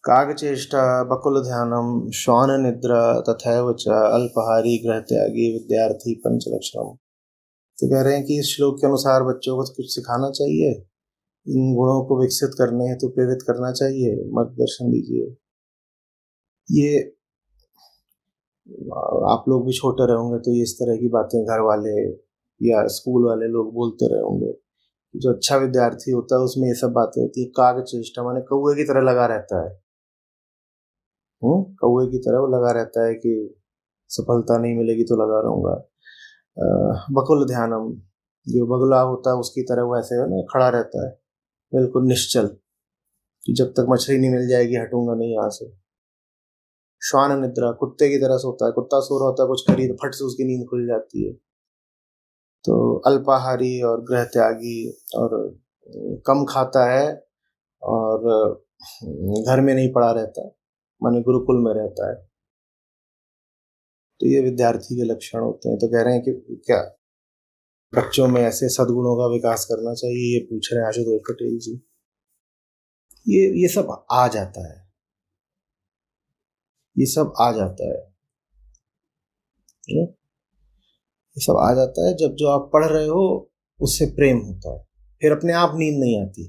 कागचेष्टा बकुलध्यानं श्वाननिद्रा तथैव च अल्पाहारी गृहत्यागी विद्यार्थी पंचलक्षणम। तो कह रहे हैं कि इस श्लोक के अनुसार बच्चों को तो कुछ सिखाना चाहिए, इन गुणों को विकसित करने हेतु तो प्रेरित करना चाहिए, मार्गदर्शन दीजिए। ये आप लोग भी छोटे रहे होंगे तो इस तरह की बातें घर वाले या स्कूल वाले लोग बोलते रहे होंगे। जो अच्छा विद्यार्थी होता है उसमें ये सब बातें होती है। कागचेष्टा माने कौवे की तरह लगा रहता है। कौवे की तरह वो लगा रहता है कि सफलता नहीं मिलेगी तो लगा रहूंगा। बकुल ध्यानम, जो बगुला होता है उसकी तरह वो ऐसे ना खड़ा रहता है बिल्कुल निश्चल कि जब तक मछली नहीं मिल जाएगी हटूंगा नहीं यहाँ से। श्वान निद्रा, कुत्ते की तरह सोता है। कुत्ता सो रहा होता है कुछ करी तो फट से उसकी नींद खुल जाती है। तो अल्पाहारी और गृह त्यागी, और कम खाता है और घर में नहीं पड़ा रहता, माने गुरुकुल में रहता है। तो ये विद्यार्थी के लक्षण होते हैं। तो कह रहे हैं कि क्या बच्चों में ऐसे सद्गुणों का विकास करना चाहिए, ये पूछ रहे हैं आशुतोष पटेल जी। ये सब आ जाता है, ये सब आ जाता है, ये सब आ जाता है जब जो आप पढ़ रहे हो उससे प्रेम होता है। फिर अपने आप नींद नहीं आती,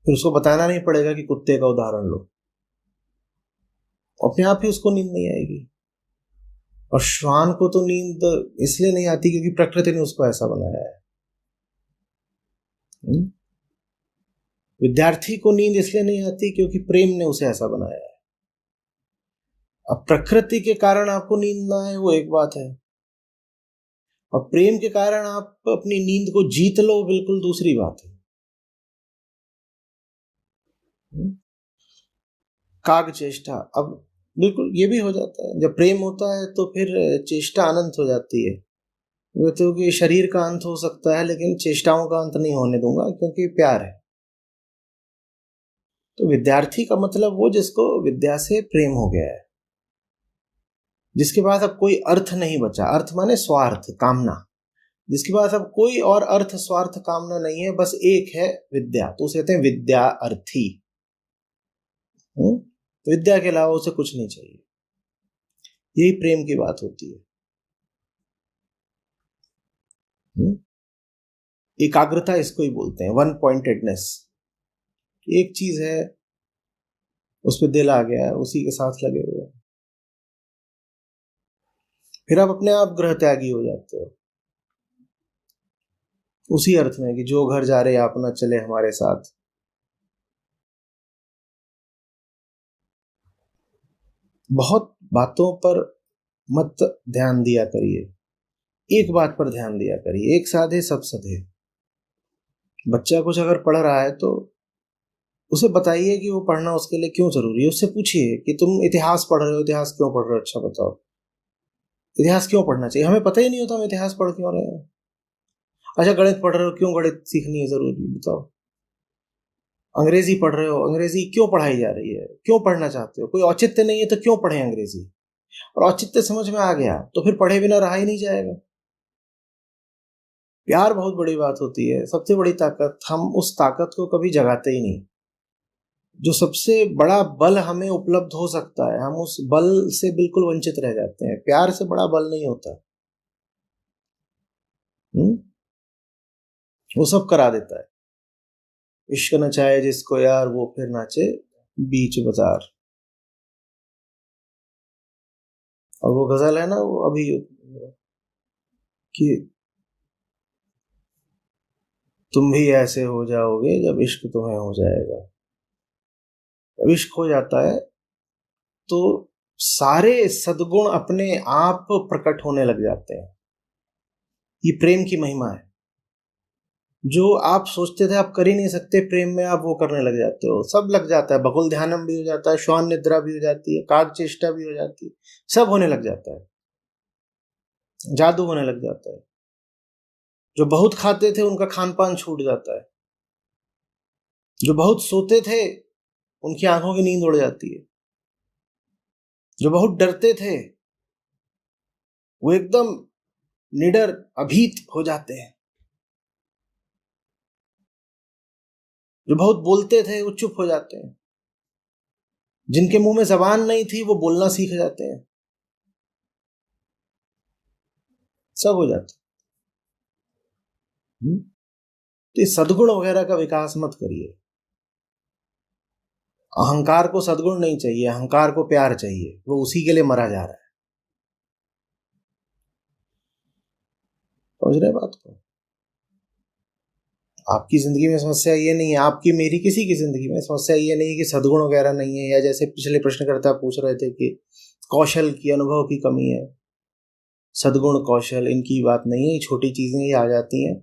फिर उसको बताना नहीं पड़ेगा कि कुत्ते का उदाहरण लो, अपने आप ही उसको नींद नहीं आएगी। और श्वान को तो नींद इसलिए नहीं आती क्योंकि प्रकृति ने उसको ऐसा बनाया है। विद्यार्थी को नींद इसलिए नहीं आती क्योंकि प्रेम ने उसे ऐसा बनाया है। अब प्रकृति के कारण आपको नींद ना आए वो एक बात है, और प्रेम के कारण आप अपनी नींद को जीत लो बिल्कुल दूसरी बात है। काग चेष्टा, अब बिल्कुल ये भी हो जाता है। जब प्रेम होता है तो फिर चेष्टा अनंत हो जाती है। वो तो कि शरीर का अंत हो सकता है लेकिन चेष्टाओं का अंत नहीं होने दूंगा क्योंकि प्यार है। तो विद्यार्थी का मतलब वो जिसको विद्या से प्रेम हो गया है, जिसके पास अब कोई अर्थ नहीं बचा। अर्थ माने स्वार्थ, कामना। जिसके पास अब कोई और अर्थ स्वार्थ कामना नहीं है, बस एक है विद्या, तो उसे कहते हैं विद्या अर्थी। विद्या के अलावा उसे कुछ नहीं चाहिए। यही प्रेम की बात होती है। एकाग्रता इसको ही बोलते हैं, वन पॉइंटेडनेस। एक चीज है उस पर दिल आ गया है, उसी के साथ लगे हुए, फिर आप अपने आप गृह त्यागी हो जाते हो। उसी अर्थ में कि जो घर जा रहे आप ना चले हमारे साथ। बहुत बातों पर मत ध्यान दिया करिए, एक बात पर ध्यान दिया करिए। एक साधे सब सधे। बच्चा कुछ अगर पढ़ रहा है तो उसे बताइए कि वो पढ़ना उसके लिए क्यों जरूरी है। उससे पूछिए कि तुम इतिहास पढ़ रहे हो, इतिहास क्यों पढ़ रहे हो, अच्छा बताओ इतिहास क्यों पढ़ना चाहिए। हमें पता ही नहीं होता हम इतिहास पढ़ क्यों रहे हैं। अच्छा गणित पढ़ रहे हो, क्यों गणित सीखनी है जरूरी, बताओ। अंग्रेजी पढ़ रहे हो, अंग्रेजी क्यों पढ़ाई जा रही है, क्यों पढ़ना चाहते हो। कोई औचित्य नहीं है तो क्यों पढ़े अंग्रेजी। और औचित्य समझ में आ गया तो फिर पढ़े बिना रहा ही नहीं जाएगा। प्यार बहुत बड़ी बात होती है, सबसे बड़ी ताकत। हम उस ताकत को कभी जगाते ही नहीं। जो सबसे बड़ा बल हमें उपलब्ध हो सकता है, हम उस बल से बिल्कुल वंचित रह जाते हैं। प्यार से बड़ा बल नहीं होता। वो सब करा देता है। इश्क नचाए जिसको यार वो फिर नाचे बीच बाजार। और वो गजल है ना वो अभी कि तुम भी ऐसे हो जाओगे जब इश्क तुम्हें हो जाएगा। जब इश्क हो जाता है तो सारे सद्गुण अपने आप प्रकट होने लग जाते हैं। ये प्रेम की महिमा है। जो आप सोचते थे आप कर ही नहीं सकते, प्रेम में आप वो करने लग जाते हो। सब लग जाता है। बकुल ध्यानम भी हो जाता है, श्वान निद्रा भी हो जाती है, काग चेष्टा भी हो जाती है, सब होने लग जाता है। जादू होने लग जाता है। जो बहुत खाते थे उनका खान पान छूट जाता है। जो बहुत सोते थे उनकी आंखों की नींद उड़ जाती है। जो बहुत डरते थे वो एकदम निडर अभीत हो जाते हैं। जो बहुत बोलते थे वो चुप हो जाते हैं। जिनके मुंह में जबान नहीं थी वो बोलना सीख जाते हैं, सब हो जाता है। तो ये सद्गुण वगैरह का विकास मत करिए। अहंकार को सद्गुण नहीं चाहिए, अहंकार को प्यार चाहिए, वो उसी के लिए मरा जा रहा है। समझ रहे बात को? आपकी जिंदगी में समस्या ये नहीं है, आपकी मेरी किसी की जिंदगी में समस्या ये नहीं है कि सद्गुण वगैरह नहीं है, या जैसे पिछले प्रश्नकर्ता पूछ रहे थे कि कौशल की, अनुभव की कमी है। सद्गुण कौशल इनकी बात नहीं है, छोटी चीजें ही आ जाती हैं।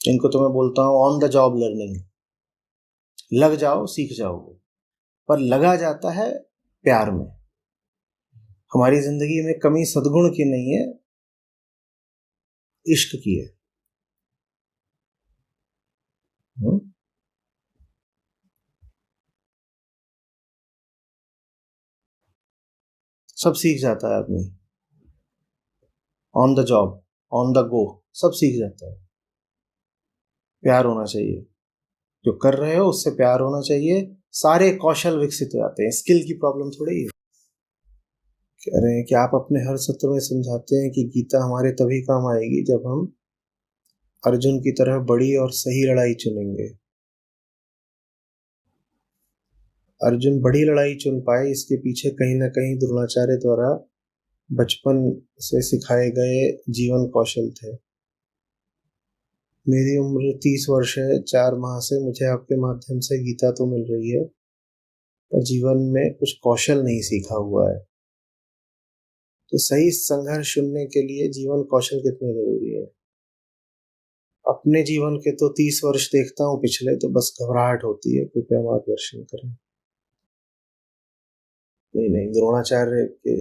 इनको तो मैं बोलता हूँ ऑन द जॉब लर्निंग। लग जाओ, सीख जाओगे। पर लगा जाता है प्यार में। हमारी जिंदगी में कमी सद्गुण की नहीं है, इश्क की है। सब सीख जाता है आदमी, on the job, on the go, सब सीख जाता है। प्यार होना चाहिए, जो कर रहे हो उससे प्यार होना चाहिए, सारे कौशल विकसित हो जाते हैं। स्किल की प्रॉब्लम थोड़ी है। कह रहे हैं कि आप अपने हर सत्र में समझाते हैं कि गीता हमारे तभी काम आएगी जब हम अर्जुन की तरह बड़ी और सही लड़ाई चुनेंगे। अर्जुन बड़ी लड़ाई चुन पाए, इसके पीछे कहीं ना कहीं द्रोणाचार्य द्वारा बचपन से सिखाए गए जीवन कौशल थे। मेरी उम्र 30 वर्ष है, 4 माह से मुझे आपके माध्यम से गीता तो मिल रही है, पर जीवन में कुछ कौशल नहीं सीखा हुआ है। तो सही संघर्ष चुनने के लिए जीवन कौशल कितने जरूरी है। अपने जीवन के तो 30 वर्ष देखता हूँ पिछले, तो बस घबराहट होती है, कृपया मार्गदर्शन करें। नहीं, द्रोणाचार्य के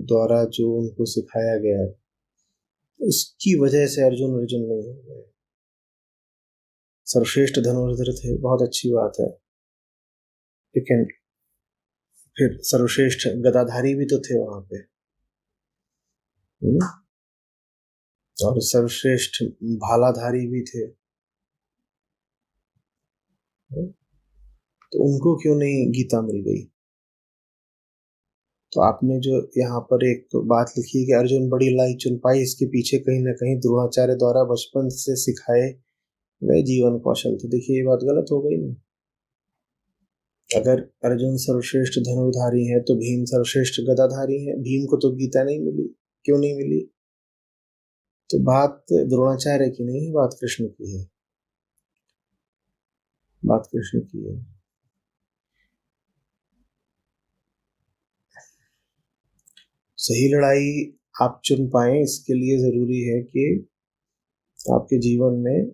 द्वारा जो उनको सिखाया गया उसकी वजह से अर्जुन नहीं हो गए। सर्वश्रेष्ठ धनुर्धर थे, बहुत अच्छी बात है, लेकिन फिर सर्वश्रेष्ठ गदाधारी भी तो थे वहां पे। और सर्वश्रेष्ठ भालाधारी भी थे। तो उनको क्यों नहीं गीता मिल गई? तो आपने जो यहाँ पर एक तो बात लिखी है कि अर्जुन बड़ी लड़ाई चुन पाई, इसके पीछे कहीं ना कहीं द्रोणाचार्य द्वारा बचपन से सिखाए गए जीवन कौशल थे। देखिए ये बात गलत हो गई ना। अगर अर्जुन सर्वश्रेष्ठ धनुर्धारी है तो भीम सर्वश्रेष्ठ गदाधारी है। भीम को तो गीता नहीं मिली, क्यों नहीं मिली? तो बात द्रोणाचार्य की नहीं है, बात कृष्ण की है, बात कृष्ण की है। सही लड़ाई आप चुन पाए, इसके लिए जरूरी है कि आपके जीवन में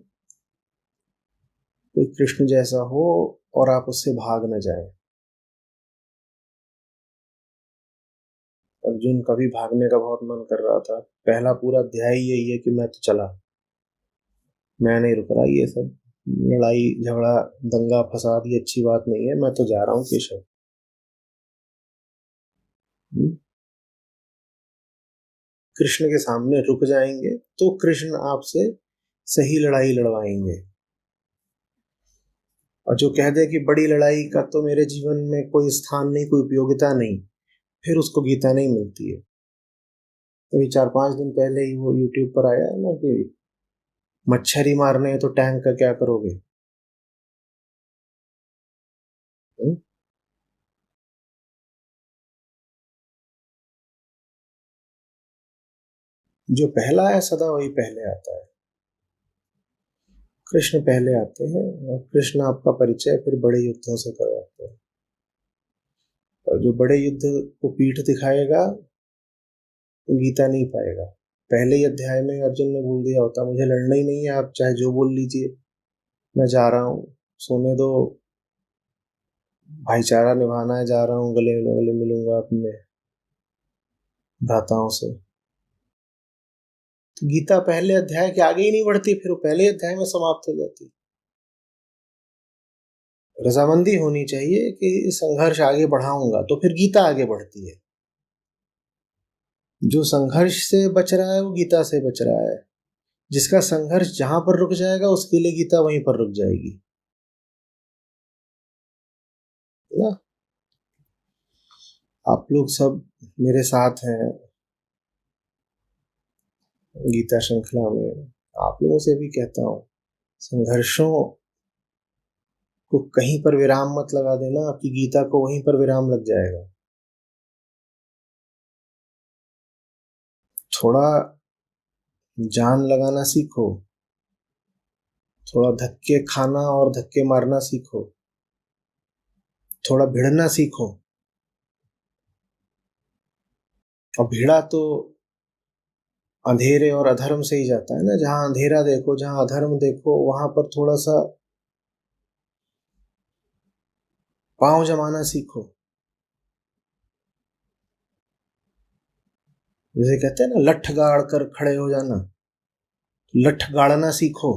कोई कृष्ण जैसा हो और आप उससे भाग न जाए। अर्जुन का भी भागने का बहुत मन कर रहा था। पहला पूरा अध्याय यही है कि मैं तो चला, मैं नहीं रुक रहा। ये सब लड़ाई झगड़ा दंगा फसाद ये अच्छी बात नहीं है, मैं तो जा रहा हूँ केशव। कृष्ण के सामने रुक जाएंगे तो कृष्ण आपसे सही लड़ाई लड़वाएंगे। और जो कह दे कि बड़ी लड़ाई का तो मेरे जीवन में कोई स्थान नहीं, कोई उपयोगिता नहीं, फिर उसको गीता नहीं मिलती है। अभी 4-5 दिन पहले ही वो यूट्यूब पर आया है ना कि मच्छर ही मारने हैं तो टैंक का क्या करोगे। जो पहला है सदा वही पहले आता है। कृष्ण पहले आते हैं और कृष्ण आपका परिचय फिर बड़े युद्धों से करवाते हैं। और जो बड़े युद्ध को पीठ दिखाएगा वो गीता नहीं पाएगा। पहले ही अध्याय में अर्जुन ने बोल दिया होता मुझे लड़ना ही नहीं है, आप चाहे जो बोल लीजिए, मैं जा रहा हूँ, सोने दो, भाईचारा निभाना है, जा रहा हूँ, गले गले मिलूंगा अपने भ्राताओं से। तो गीता पहले अध्याय के आगे ही नहीं बढ़ती, फिर वो पहले अध्याय में समाप्त हो जाती। रजामंदी होनी चाहिए कि संघर्ष आगे बढ़ाऊंगा, तो फिर गीता आगे बढ़ती है। जो संघर्ष से बच रहा है वो गीता से बच रहा है। जिसका संघर्ष जहां पर रुक जाएगा उसके लिए गीता वहीं पर रुक जाएगी, है ना। आप लोग सब मेरे साथ हैं गीता श्रृंखला में। आप लोगों से भी कहता हूं, संघर्षों को कहीं पर विराम मत लगा देना, आपकी गीता को वहीं पर विराम लग जाएगा। थोड़ा जान लगाना सीखो, थोड़ा धक्के खाना और धक्के मारना सीखो, थोड़ा भिड़ना सीखो। और भिड़ा तो अंधेरे और अधर्म से ही जाता है ना। जहां अंधेरा देखो, जहां अधर्म देखो, वहां पर थोड़ा सा पांव जमाना सीखो। जैसे कहते हैं ना, लठ गाड़ कर खड़े हो जाना, लठ गाड़ना सीखो,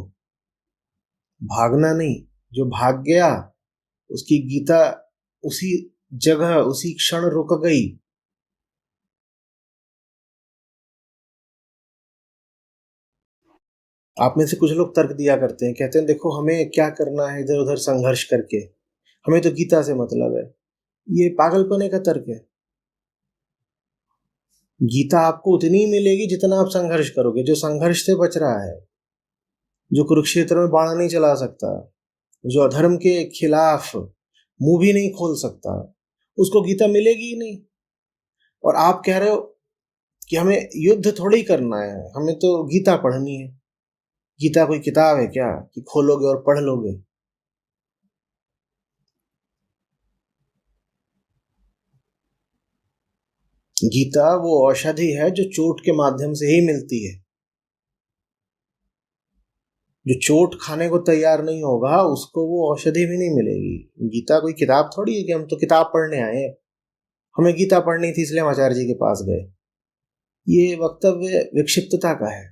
भागना नहीं। जो भाग गया उसकी गीता उसी जगह उसी क्षण रुक गई। आप में से कुछ लोग तर्क दिया करते हैं, कहते हैं देखो हमें क्या करना है इधर उधर संघर्ष करके, हमें तो गीता से मतलब है। ये पागलपने का तर्क है। गीता आपको उतनी ही मिलेगी जितना आप संघर्ष करोगे। जो संघर्ष से बच रहा है, जो कुरुक्षेत्र में बाण नहीं चला सकता, जो अधर्म के खिलाफ मुंह भी नहीं खोल सकता, उसको गीता मिलेगी ही नहीं। और आप कह रहे हो कि हमें युद्ध थोड़ी करना है, हमें तो गीता पढ़नी है। गीता कोई किताब है क्या कि खोलोगे और पढ़ लोगे? गीता वो औषधि है जो चोट के माध्यम से ही मिलती है। जो चोट खाने को तैयार नहीं होगा उसको वो औषधि भी नहीं मिलेगी। गीता कोई किताब थोड़ी है कि हम तो किताब पढ़ने आए हैं, हमें गीता पढ़नी थी इसलिए हम आचार्य जी के पास गए। ये वक्तव्य विक्षिप्तता का है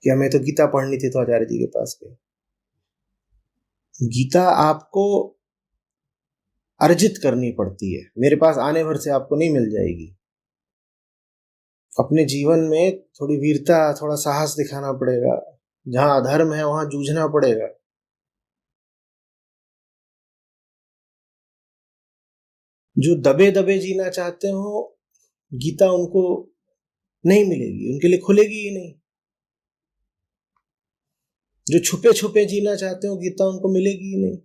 कि हमें तो गीता पढ़नी थी तो आचार्य जी के पास गए। गीता आपको अर्जित करनी पड़ती है, मेरे पास आने भर से आपको नहीं मिल जाएगी। अपने जीवन में थोड़ी वीरता, थोड़ा साहस दिखाना पड़ेगा। जहां अधर्म है वहां जूझना पड़ेगा। जो दबे दबे जीना चाहते हो, गीता उनको नहीं मिलेगी, उनके लिए खुलेगी ही नहीं। जो छुपे छुपे जीना चाहते हो, गीता उनको मिलेगी ही नहीं।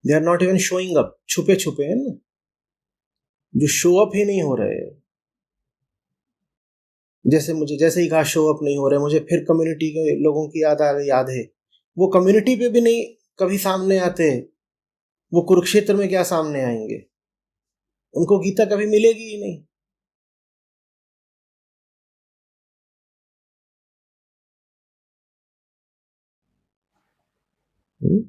They are not even showing up. छुपे छुपे है ना, जो शो अप ही नहीं हो रहे। जैसे ही कहा शो अप नहीं हो रहे, मुझे फिर कम्युनिटी के लोगों की याद आ गई। याद है वो कम्युनिटी पे भी नहीं कभी सामने आते, वो कुरुक्षेत्र में क्या सामने आएंगे? उनको गीता कभी मिलेगी ही नहीं। हम्म?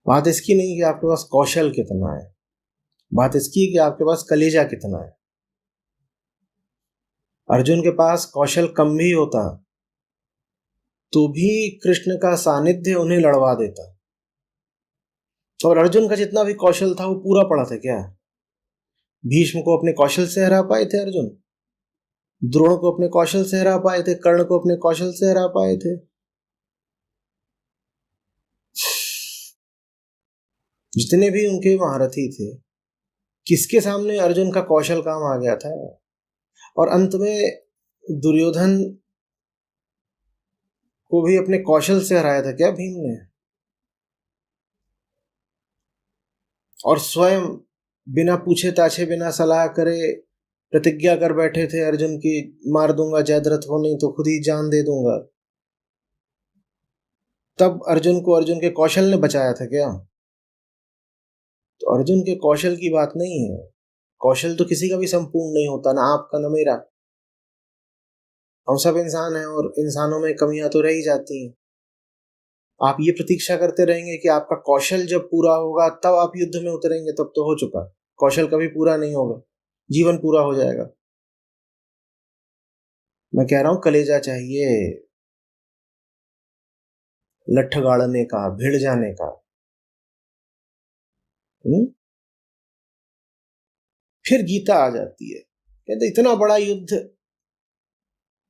बात इसकी नहीं कि आपके पास कौशल कितना है, बात इसकी है कि आपके पास कलेजा कितना है। अर्जुन के पास कौशल कम भी होता तो भी कृष्ण का सानिध्य उन्हें लड़वा देता। और अर्जुन का जितना भी कौशल था वो पूरा पड़ा था क्या? भीष्म को अपने कौशल से हरा पाए थे अर्जुन? द्रोण को अपने कौशल से हरा पाए थे? कर्ण को अपने कौशल से हरा पाए थे? जितने भी उनके महारथी थे, किसके सामने अर्जुन का कौशल काम आ गया था? और अंत में दुर्योधन को भी अपने कौशल से हराया था क्या भीम ने? और स्वयं बिना पूछे ताछे, बिना सलाह करे प्रतिज्ञा कर बैठे थे अर्जुन की, मार दूंगा जयद्रथ को, नहीं तो खुद ही जान दे दूंगा। तब अर्जुन को अर्जुन के कौशल ने बचाया था क्या? तो अर्जुन के कौशल की बात नहीं है। कौशल तो किसी का भी संपूर्ण नहीं होता, ना आपका ना मेरा। हम सब इंसान हैं और इंसानों में कमियां तो रह ही जाती हैं। आप ये प्रतीक्षा करते रहेंगे कि आपका कौशल जब पूरा होगा तब आप युद्ध में उतरेंगे, तब तो हो चुका। कौशल कभी पूरा नहीं होगा, जीवन पूरा हो जाएगा। मैं कह रहा हूं कलेजा चाहिए, लठ गाड़ने का, भिड़ जाने का। फिर गीता आ जाती है, कहते इतना बड़ा युद्ध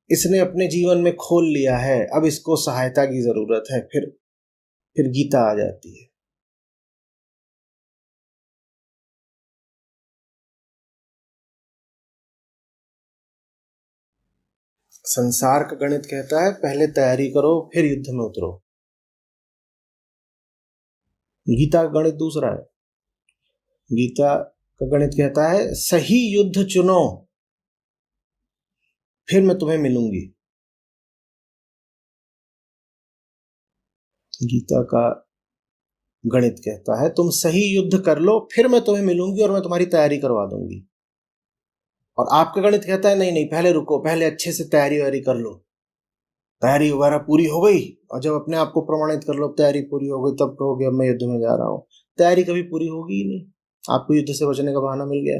इसने अपने जीवन में खोल लिया है, अब इसको सहायता की जरूरत है। फिर गीता आ जाती है। संसार का गणित कहता है पहले तैयारी करो फिर युद्ध में उतरो। गीता का गणित दूसरा है। गीता का गणित कहता है सही युद्ध चुनो, फिर मैं तुम्हें मिलूंगी। गीता का गणित कहता है तुम सही युद्ध कर लो, फिर मैं तुम्हें मिलूंगी और मैं तुम्हारी तैयारी करवा दूंगी। और आपका गणित कहता है नहीं नहीं, पहले रुको, पहले अच्छे से तैयारी वैयारी कर लो, तैयारी वगैरह पूरी हो गई और जब अपने आप को प्रमाणित कर लो तैयारी पूरी हो गई, तब कहोगे अब मैं युद्ध में जा रहा हूं। तैयारी कभी पूरी होगी ही नहीं, आपको युद्ध से बचने का बहाना मिल गया।